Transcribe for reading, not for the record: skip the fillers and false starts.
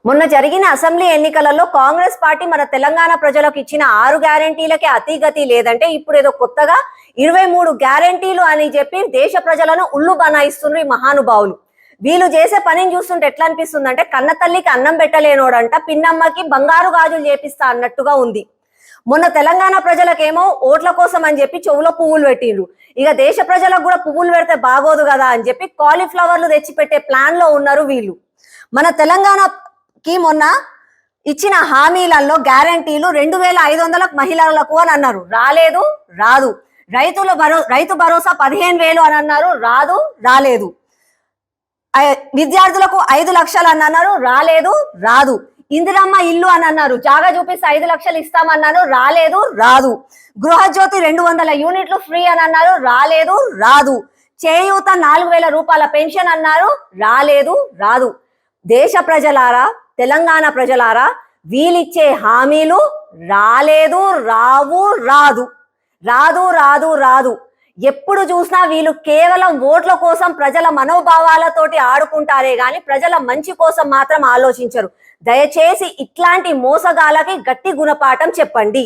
మొన్న జరిగిన అసెంబ్లీ ఎన్నికలలో కాంగ్రెస్ పార్టీ మన తెలంగాణ ప్రజలకు ఇచ్చిన 6 గ్యారెంటీలకే అతిగతి లేదంటే ఇప్పుడు ఏదో కొత్తగా 23 గ్యారెంటీలు అని చెప్పి దేశ ప్రజలను ఉల్లు బనాయిస్తున్నారు ఈ మహానుభావులు. వీళ్ళు చేసే పనిని చూస్తుంటే ఎట్లా అనిపిస్తుంది అంటే కన్న తల్లికి అన్నం పెట్టలేనోడంట పిన్నమ్మకి బంగారు గాజులు చేపిస్తా అన్నట్టుగా ఉంది. మొన్న తెలంగాణ ప్రజలకేమో ఓట్ల కోసం అని చెప్పి చెవులో పువ్వులు పెట్టిండ్రు. ఇక దేశ ప్రజలకు కూడా పువ్వులు పెడితే బాగోదు కదా అని చెప్పి కాలీఫ్లవర్లు తెచ్చిపెట్టే ప్లాన్ లో ఉన్నారు వీళ్ళు. మన తెలంగాణకి మొన్న ఇచ్చిన హామీలలో గ్యారంటీలు 2500 మహిళలకు అని అన్నారు, రాలేదు రాదు. రైతు భరోసా 15,000 అని అన్నారు, రాలేదు. విద్యార్థులకు 5 లక్షలు అని అన్నారు, రాదు. ఇందిరమ్మ ఇల్లు అని అన్నారు, జాగా చూపిస్తే 5 లక్షలు ఇస్తామన్నారు, రాదు. గృహజ్యోతి 200 యూనిట్లు ఫ్రీ అని అన్నారు, రాదు. చేయూత 4,000 రూపాయల పెన్షన్ అన్నారు, రాదు. దేశ ప్రజలారా, తెలంగాణ ప్రజలారా, వీళ్ళిచ్చే హామీలు రాదు. ఎప్పుడు చూసినా వీళ్ళు కేవలం ఓట్ల కోసం ప్రజల మనోభావాలతోటి ఆడుకుంటారే గాని ప్రజల మంచి కోసం మాత్రం ఆలోచించరు. దయచేసి ఇట్లాంటి మోసగాళ్ళకి గట్టి గుణపాఠం చెప్పండి.